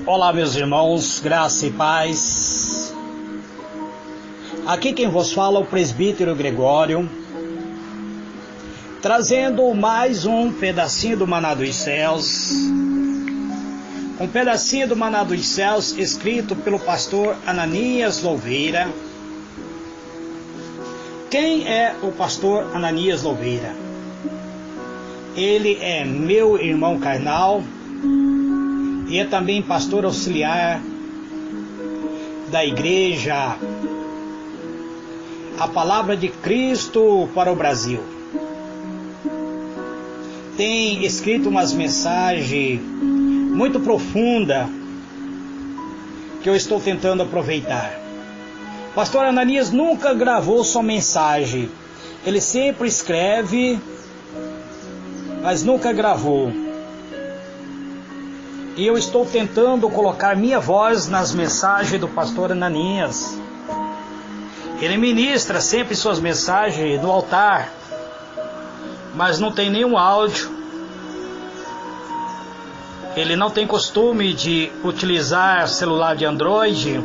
Olá, meus irmãos, graça e paz. Aqui quem vos fala é o presbítero Gregório, trazendo mais um pedacinho do Maná dos Céus. Um pedacinho do Maná dos Céus escrito pelo pastor Ananias Louveira. Quem é o pastor Ananias Louveira? Ele é meu irmão carnal e é também pastor auxiliar da igreja A Palavra de Cristo para o Brasil. Tem escrito umas mensagens muito profundas que eu estou tentando aproveitar. Pastor Ananias nunca gravou sua mensagem. Ele sempre escreve, mas nunca gravou. E eu estou tentando colocar minha voz nas mensagens do pastor Ananias. Ele ministra sempre suas mensagens no altar, mas não tem nenhum áudio. Ele não tem costume de utilizar celular de Android,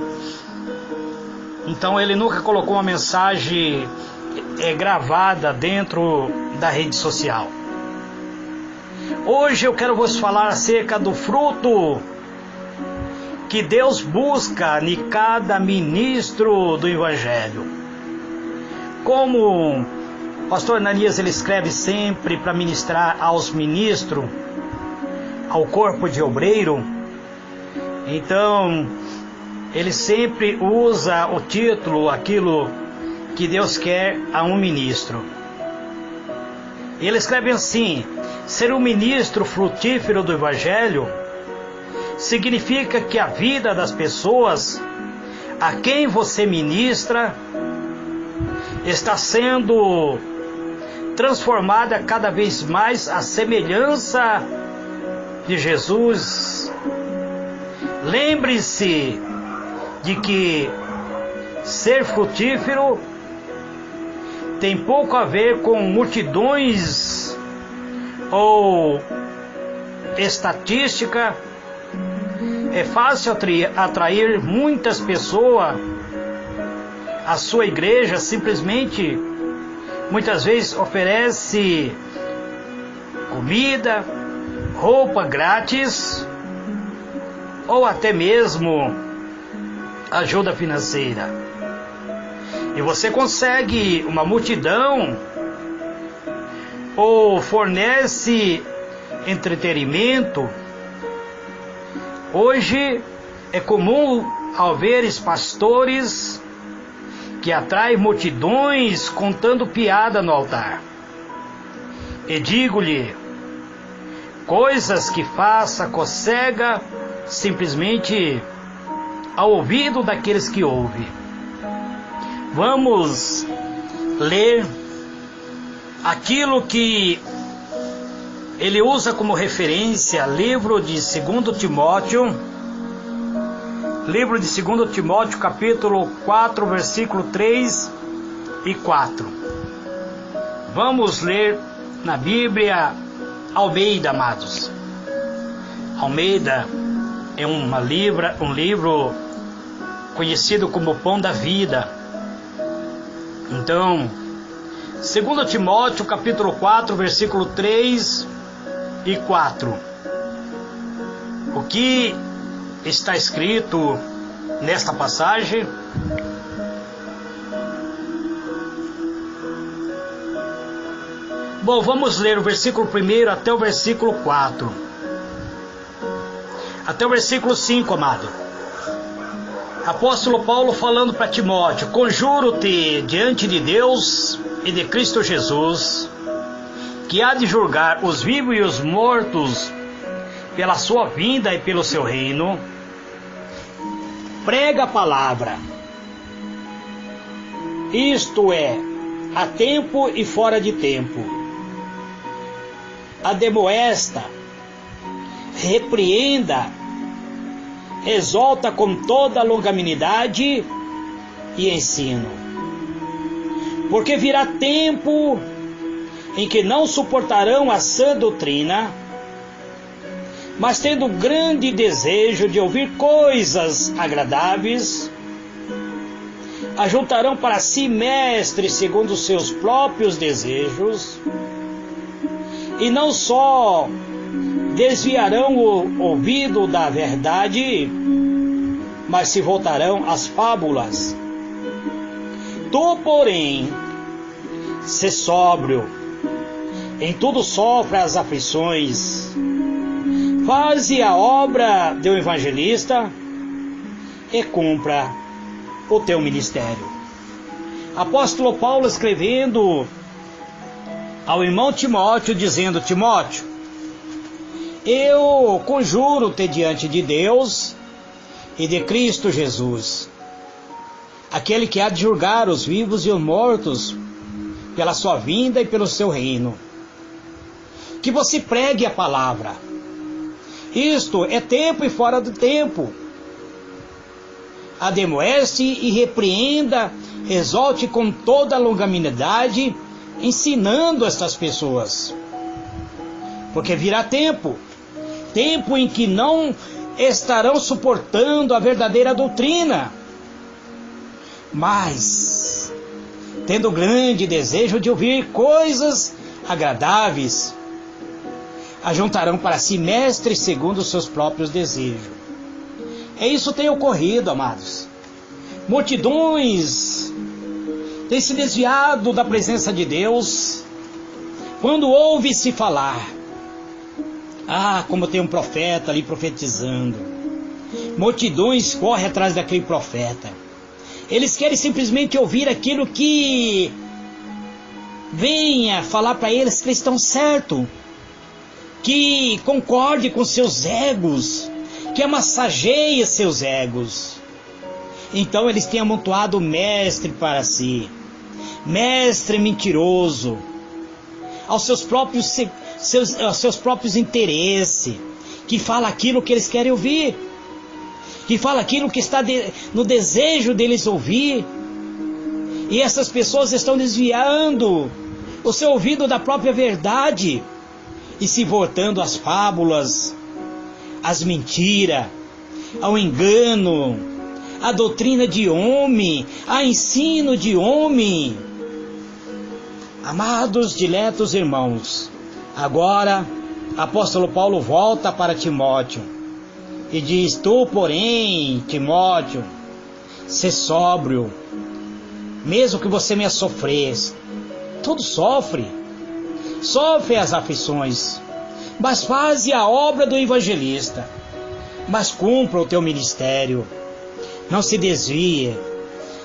então ele nunca colocou uma mensagem gravada dentro da rede social. Hoje eu quero vos falar acerca do fruto que Deus busca em cada ministro do Evangelho. Como o pastor Ananias ele escreve sempre para ministrar aos ministros, ao corpo de obreiro, então ele sempre usa o título, aquilo que Deus quer a um ministro. Ele escreve assim: ser um ministro frutífero do Evangelho significa que a vida das pessoas a quem você ministra está sendo transformada cada vez mais à semelhança de Jesus. Lembre-se de que ser frutífero tem pouco a ver com multidões ou estatística. É fácil atrair muitas pessoas à sua igreja, simplesmente muitas vezes oferece comida, roupa grátis ou até mesmo ajuda financeira. E você consegue uma multidão ou fornece entretenimento. Hoje é comum haveres pastores que atraem multidões contando piada no altar. E digo-lhe, coisas que faça cocega simplesmente ao ouvido daqueles que ouvem. Vamos ler aquilo que ele usa como referência, livro de 2 Timóteo, capítulo 4, versículo 3 e 4. Vamos ler na Bíblia Almeida, amados. Almeida é um livro conhecido como Pão da Vida. Então, 2 Timóteo capítulo 4, versículo 3 e 4. O que está escrito nesta passagem? Bom, vamos ler o versículo 1 até o versículo 4. Até o versículo 5, amado. Apóstolo Paulo falando para Timóteo: conjuro-te diante de Deus e de Cristo Jesus, que há de julgar os vivos e os mortos pela sua vinda e pelo seu reino, prega a palavra, isto é, a tempo e fora de tempo, admoesta, repreenda, exalta com toda longanimidade e ensino. Porque virá tempo em que não suportarão a sã doutrina, mas tendo grande desejo de ouvir coisas agradáveis, ajuntarão para si mestres segundo os seus próprios desejos, e não só desviarão o ouvido da verdade, mas se voltarão às fábulas. Tu, porém, sê sóbrio, em tudo sofre as aflições, faze a obra do evangelista e cumpra o teu ministério. Apóstolo Paulo escrevendo ao irmão Timóteo, dizendo: Timóteo, eu conjuro-te diante de Deus e de Cristo Jesus, aquele que há de julgar os vivos e os mortos pela sua vinda e pelo seu reino, que você pregue a palavra. Isto é tempo e fora do tempo. Admoeste e repreenda, exalte com toda a longanimidade, ensinando estas pessoas. Porque virá tempo em que não estarão suportando a verdadeira doutrina, mas tendo grande desejo de ouvir coisas agradáveis, ajuntarão para si mestres segundo os seus próprios desejos. Isso tem ocorrido, amados. Multidões têm se desviado da presença de Deus quando ouve-se falar: como tem um profeta ali profetizando. Multidões correm atrás daquele profeta. Eles querem simplesmente ouvir aquilo que venha falar para eles que eles estão certos, que concorde com seus egos, que amassageie seus egos. Então eles têm amontoado mestre para si, mestre mentiroso, aos seus próprios interesses, que fala aquilo que eles querem ouvir, que fala aquilo que está no desejo deles ouvir. E essas pessoas estão desviando o seu ouvido da própria verdade e se voltando às fábulas, às mentiras, ao engano, à doutrina de homem, a ensino de homem. Amados, diletos irmãos, agora apóstolo Paulo volta para Timóteo e diz: tu, porém, Timóteo, sê sóbrio, mesmo que você venha sofrer. Todo sofre as aflições, mas faze a obra do evangelista, mas cumpra o teu ministério. Não se desvie,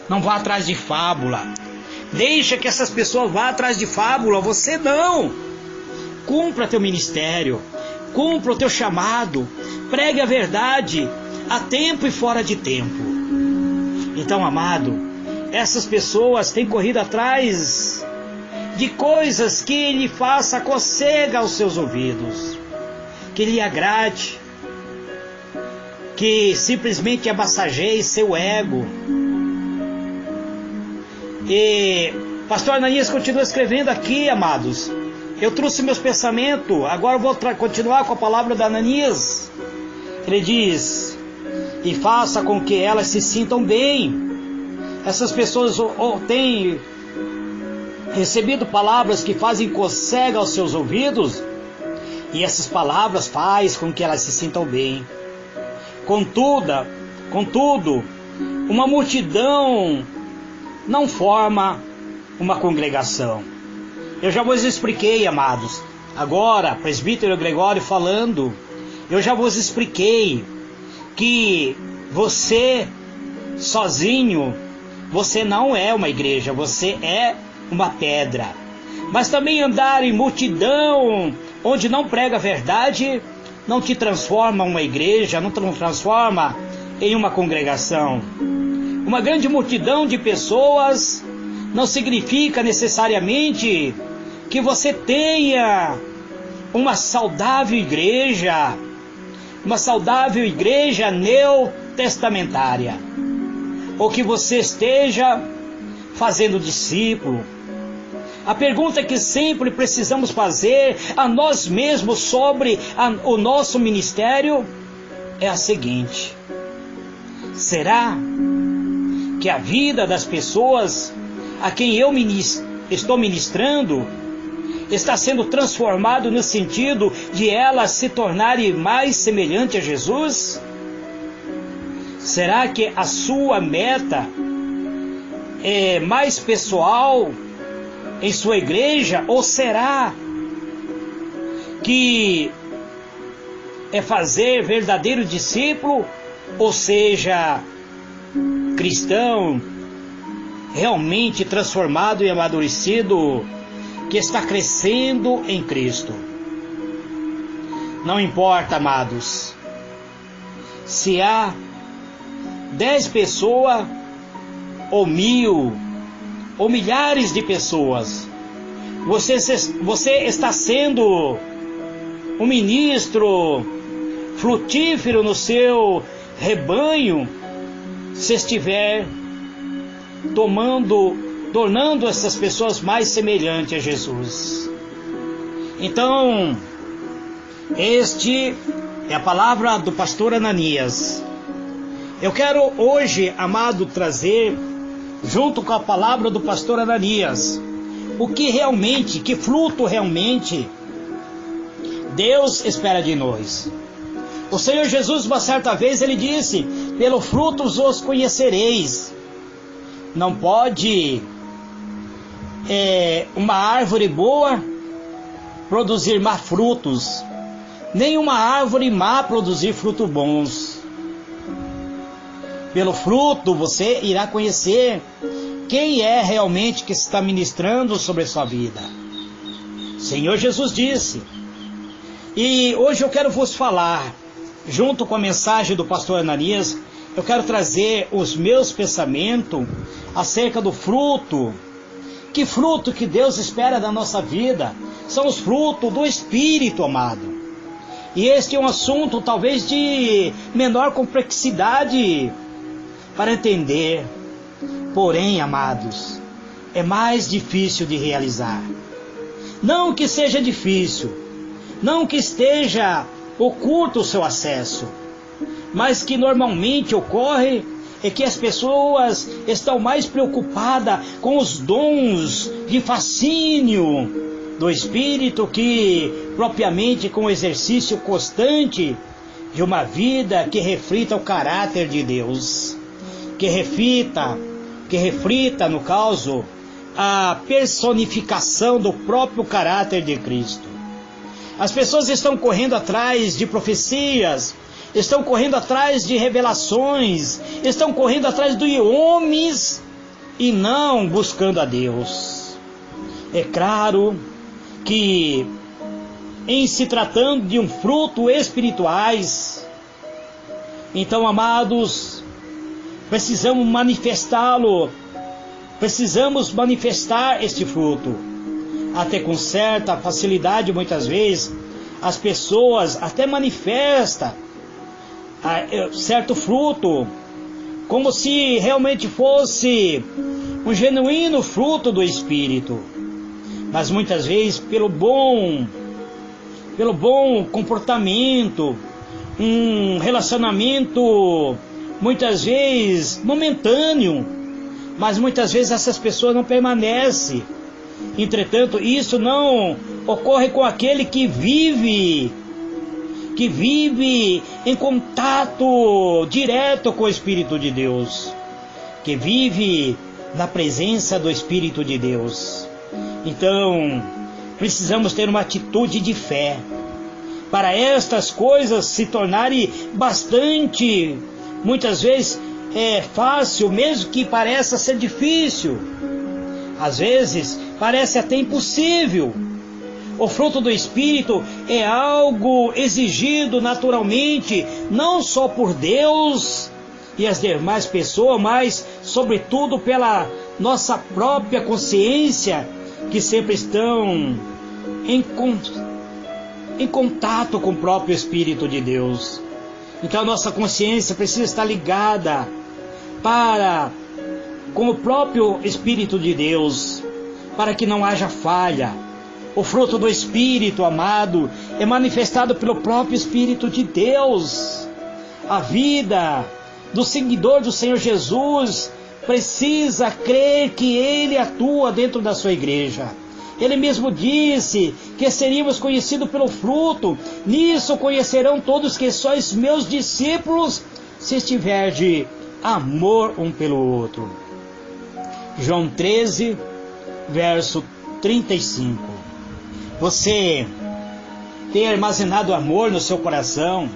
não vá atrás de fábula. Deixa que essas pessoas vá atrás de fábula, você não. Cumpra teu ministério, cumpra o teu chamado, pregue a verdade, a tempo e fora de tempo. Então, amado, essas pessoas têm corrido atrás de coisas que lhe faça cocega aos seus ouvidos, que lhe agrade, que simplesmente amassageie seu ego. E pastor Ananias continua escrevendo aqui, amados. Eu trouxe meus pensamentos, agora eu vou continuar com a palavra da Ananias. Ele diz: e faça com que elas se sintam bem. Essas pessoas têm recebido palavras que fazem cocega aos seus ouvidos, e essas palavras fazem com que elas se sintam bem. Contudo, uma multidão não forma uma congregação. Eu já vos expliquei, amados. Agora, presbítero Gregório falando, eu já vos expliquei que você sozinho, você não é uma igreja, você é uma pedra. Mas também andar em multidão onde não prega a verdade não te transforma uma igreja, não te transforma em uma congregação. Uma grande multidão de pessoas não significa necessariamente que você tenha uma saudável igreja neotestamentária, ou que você esteja fazendo discípulo. A pergunta que sempre precisamos fazer a nós mesmos sobre o nosso ministério é a seguinte: será que a vida das pessoas a quem eu estou ministrando está sendo transformado no sentido de elas se tornarem mais semelhante a Jesus? Será que a sua meta é mais pessoal em sua igreja, ou será que é fazer verdadeiro discípulo, ou seja, cristão realmente transformado e amadurecido, que está crescendo em Cristo? Não importa, amados, se há 10 pessoas ou 1000 ou milhares de pessoas, você está sendo um ministro frutífero no rebanho, se estiver tornando essas pessoas mais semelhantes a Jesus. Então, este é a palavra do pastor Ananias. Eu quero hoje, amado, trazer, junto com a palavra do pastor Ananias, que fruto realmente Deus espera de nós. O Senhor Jesus, uma certa vez, ele disse: pelo frutos os conhecereis. Não pode uma árvore boa produzir má frutos, nem uma árvore má produzir frutos bons. Pelo fruto você irá conhecer quem é realmente que está ministrando sobre a sua vida. O Senhor Jesus disse. E hoje eu quero vos falar, junto com a mensagem do pastor Ananias, eu quero trazer os meus pensamentos acerca do fruto. Que fruto que Deus espera da nossa vida? São os frutos do Espírito, amado. E este é um assunto talvez de menor complexidade para entender. Porém, amados, é mais difícil de realizar. Não que seja difícil, não que esteja oculto o seu acesso, mas que normalmente ocorre é que as pessoas estão mais preocupadas com os dons de fascínio do Espírito que propriamente com o exercício constante de uma vida que reflita o caráter de Deus, que reflita, no caso, a personificação do próprio caráter de Cristo. As pessoas estão correndo atrás de profecias, estão correndo atrás de revelações, estão correndo atrás de homens e não buscando a Deus. É claro que, em se tratando de um fruto espirituais, então, amados, precisamos manifestar este fruto. Até com certa facilidade, muitas vezes, as pessoas até manifestam certo fruto, como se realmente fosse um genuíno fruto do Espírito. Mas muitas vezes, pelo bom comportamento, um relacionamento muitas vezes momentâneo, mas muitas vezes essas pessoas não permanecem. Entretanto, isso não ocorre com aquele que vive em contato direto com o Espírito de Deus, que vive na presença do Espírito de Deus. Então, precisamos ter uma atitude de fé para estas coisas se tornarem bastante, muitas vezes fácil, mesmo que pareça ser difícil. Às vezes parece até impossível. O fruto do Espírito é algo exigido naturalmente, não só por Deus e as demais pessoas, mas sobretudo pela nossa própria consciência, que sempre estão em contato com o próprio Espírito de Deus. Então nossa consciência precisa estar ligada com o próprio Espírito de Deus. para que não haja falha. O fruto do Espírito, amado, é manifestado pelo próprio Espírito de Deus. A vida do seguidor do Senhor Jesus precisa crer que Ele atua dentro da sua igreja. Ele mesmo disse que seríamos conhecidos pelo fruto. Nisso conhecerão todos que sois meus discípulos, se estiverdes amor um pelo outro. João 13, verso 35. Você tem armazenado amor no seu coração?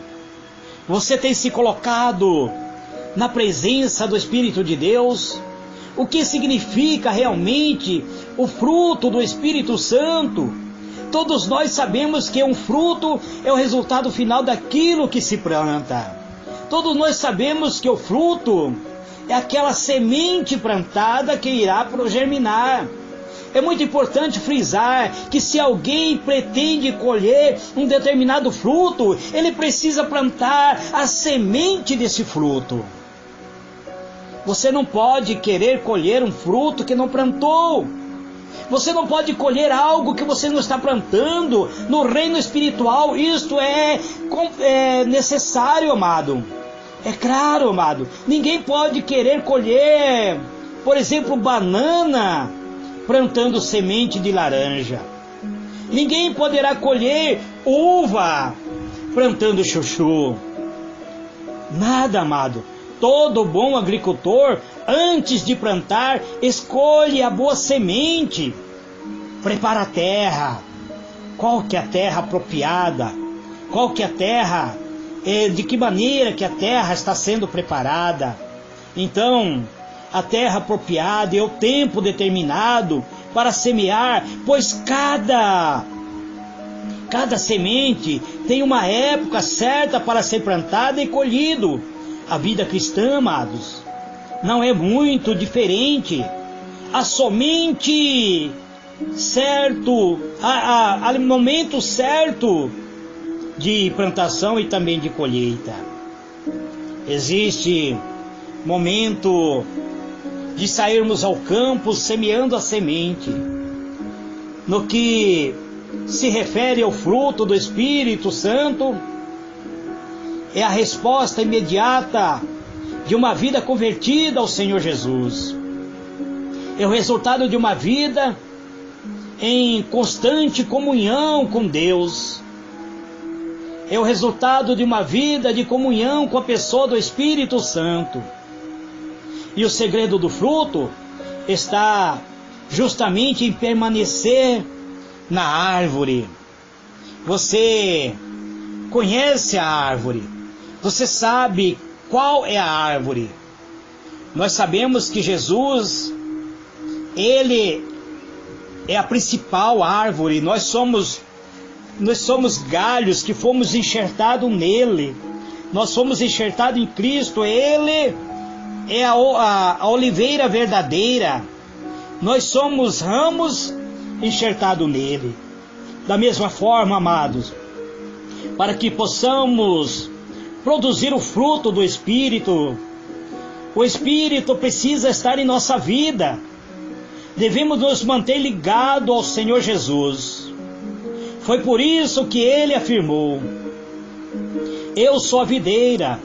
Você tem se colocado na presença do Espírito de Deus? O que significa realmente o fruto do Espírito Santo? Todos nós sabemos que um fruto é o resultado final daquilo que se planta. Todos nós sabemos que o fruto é aquela semente plantada que irá germinar. É muito importante frisar que se alguém pretende colher um determinado fruto, ele precisa plantar a semente desse fruto. Você não pode querer colher um fruto que não plantou. Você não pode colher algo que você não está plantando. No reino espiritual, isto é necessário, amado. É claro, amado. Ninguém pode querer colher, por exemplo, banana plantando semente de laranja. Ninguém poderá colher uva plantando chuchu. Nada, amado. Todo bom agricultor, antes de plantar, escolhe a boa semente. Prepara a terra. Qual que é a terra apropriada? Qual que é a terra? De que maneira que a terra está sendo preparada? Então, a terra apropriada é o tempo determinado para semear, pois cada semente tem uma época certa para ser plantada e colhido. A vida cristã, amados, não é muito diferente. Há somente há momento certo de plantação e também de colheita. Existe momento de sairmos ao campo semeando a semente. No que se refere ao fruto do Espírito Santo, é a resposta imediata de uma vida convertida ao Senhor Jesus. É o resultado de uma vida em constante comunhão com Deus. É o resultado de uma vida de comunhão com a pessoa do Espírito Santo. E o segredo do fruto está justamente em permanecer na árvore. Você conhece a árvore. Você sabe qual é a árvore. Nós sabemos que Jesus, Ele é a principal árvore. Nós somos galhos que fomos enxertados nele. Nós fomos enxertados em Cristo. Ele é a oliveira verdadeira. Nós somos ramos enxertados nele. Da mesma forma, amados, para que possamos produzir o fruto do Espírito, o Espírito precisa estar em nossa vida. Devemos nos manter ligados ao Senhor Jesus. Foi por isso que Ele afirmou: eu sou a videira,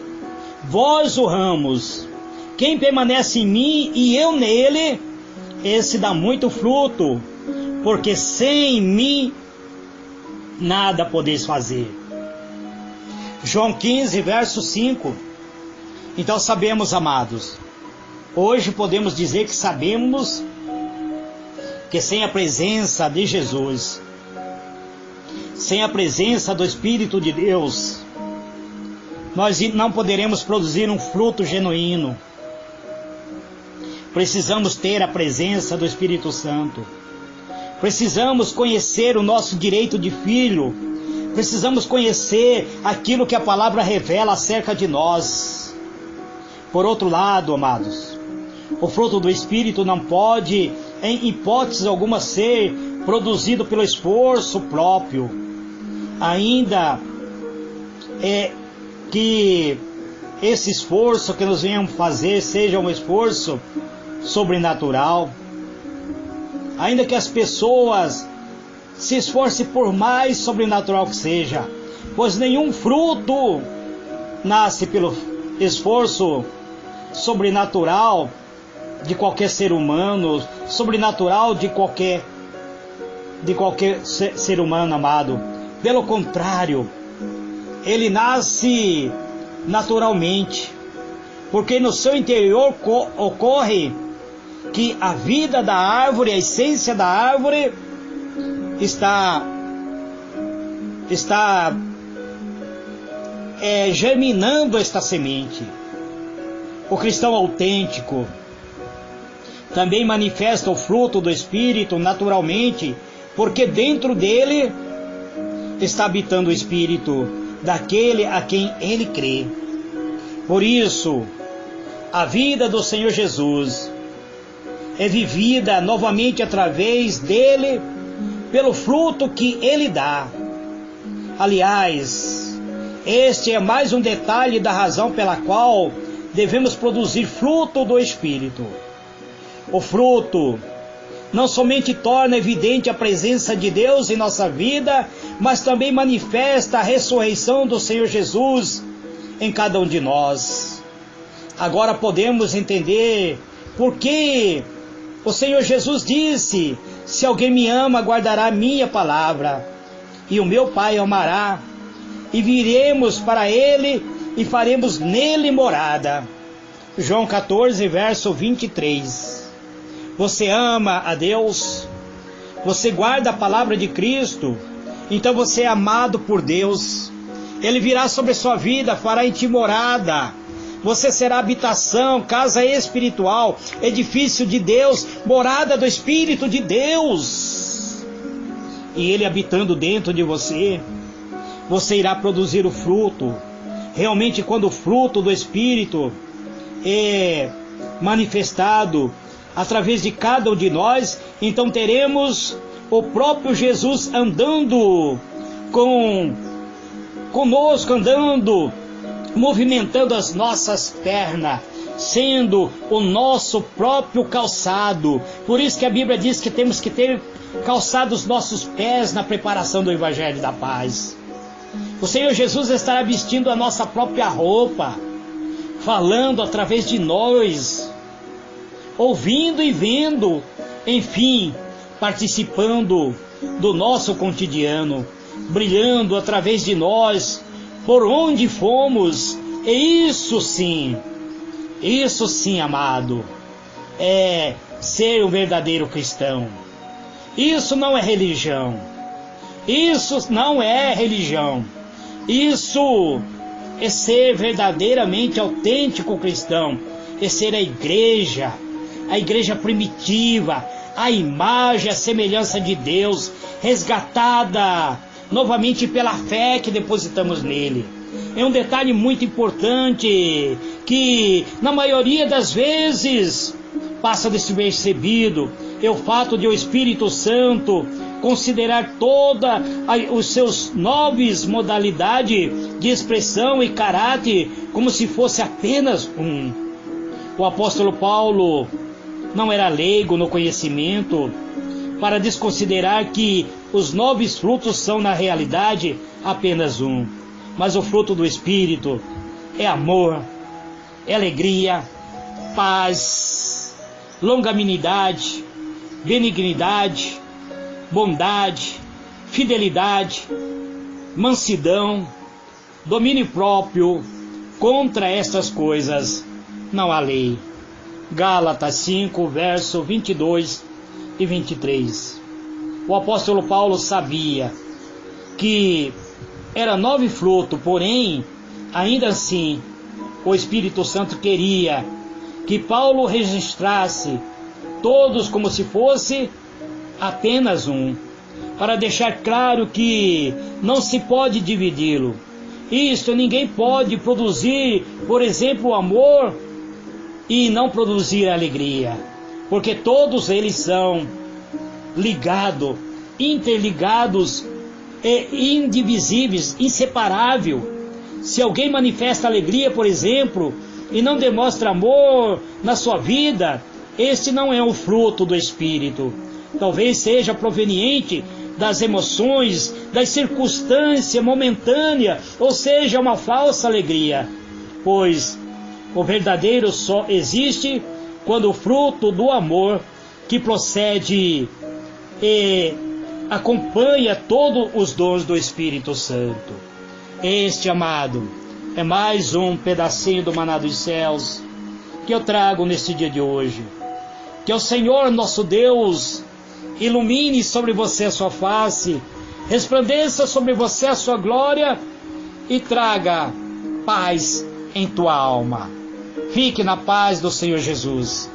vós o ramos. Quem permanece em mim e eu nele, esse dá muito fruto, porque sem mim nada podeis fazer. João 15, verso 5. Então sabemos, amados, hoje podemos dizer que sabemos que sem a presença de Jesus, sem a presença do Espírito de Deus, nós não poderemos produzir um fruto genuíno. Precisamos ter a presença do Espírito Santo. Precisamos conhecer o nosso direito de filho. Precisamos conhecer aquilo que a palavra revela acerca de nós. Por outro lado, amados, o fruto do Espírito não pode, em hipótese alguma, ser produzido pelo esforço próprio. Ainda é que esse esforço que nós venhamos fazer seja um esforço sobrenatural. ainda que as pessoas se esforcem por mais sobrenatural que seja, pois nenhum fruto nasce pelo esforço sobrenatural de qualquer ser humano, sobrenatural de qualquer ser humano, amado. Pelo contrário, ele nasce naturalmente, porque no seu interior ocorre que a vida da árvore, a essência da árvore está germinando esta semente. O cristão autêntico também manifesta o fruto do Espírito naturalmente, porque dentro dele está habitando o Espírito daquele a quem ele crê. Por isso, a vida do Senhor Jesus é vivida novamente através dele, pelo fruto que ele dá. Aliás, este é mais um detalhe da razão pela qual devemos produzir fruto do Espírito. O fruto não somente torna evidente a presença de Deus em nossa vida, mas também manifesta a ressurreição do Senhor Jesus em cada um de nós. Agora podemos entender por que o Senhor Jesus disse: se alguém me ama, guardará a minha palavra, e o meu Pai amará, e viremos para ele e faremos nele morada. João 14, verso 23. Você ama a Deus? Você guarda a palavra de Cristo? Então você é amado por Deus. Ele virá sobre a sua vida, fará em ti morada. Você será habitação, casa espiritual, edifício de Deus, morada do Espírito de Deus. E Ele habitando dentro de você, você irá produzir o fruto. Realmente, quando o fruto do Espírito é manifestado através de cada um de nós, então teremos o próprio Jesus andando conosco, andando, movimentando as nossas pernas, sendo o nosso próprio calçado. Por isso que a Bíblia diz que temos que ter calçado os nossos pés na preparação do Evangelho da Paz. O Senhor Jesus estará vestindo a nossa própria roupa, falando através de nós, ouvindo e vendo, enfim, participando do nosso cotidiano, brilhando através de nós, por onde fomos. E isso sim, amado, é ser um verdadeiro cristão. Isso não é religião. Isso não é religião. Isso é ser verdadeiramente autêntico cristão. É ser a igreja primitiva, a imagem, a semelhança de Deus, resgatada novamente pela fé que depositamos nele. É um detalhe muito importante que na maioria das vezes passa despercebido, é o fato de o Espírito Santo considerar todas os seus novas modalidades de expressão e caráter como se fosse apenas um. O apóstolo Paulo não era leigo no conhecimento para desconsiderar que os 9 frutos são na realidade apenas um. Mas o fruto do Espírito é amor, é alegria, paz, longanimidade, benignidade, bondade, fidelidade, mansidão, domínio próprio. Contra estas coisas não há lei. Gálatas 5, verso 22 e 23. O apóstolo Paulo sabia que era 9 frutos, porém, ainda assim, o Espírito Santo queria que Paulo registrasse todos como se fosse apenas um, para deixar claro que não se pode dividi-lo. Isto, ninguém pode produzir, por exemplo, o amor e não produzir a alegria, porque todos eles são ligados, interligados e indivisíveis, inseparáveis. Se alguém manifesta alegria, por exemplo, e não demonstra amor na sua vida, este não é o fruto do Espírito. talvez seja proveniente das emoções, das circunstâncias momentâneas, ou seja, uma falsa alegria, pois o verdadeiro só existe quando o fruto do amor que procede e acompanha todos os dons do Espírito Santo. Este, amado, é mais um pedacinho do maná dos céus que eu trago neste dia de hoje. Que o Senhor nosso Deus ilumine sobre você a sua face, resplandeça sobre você a sua glória e traga paz em tua alma. Fique na paz do Senhor Jesus.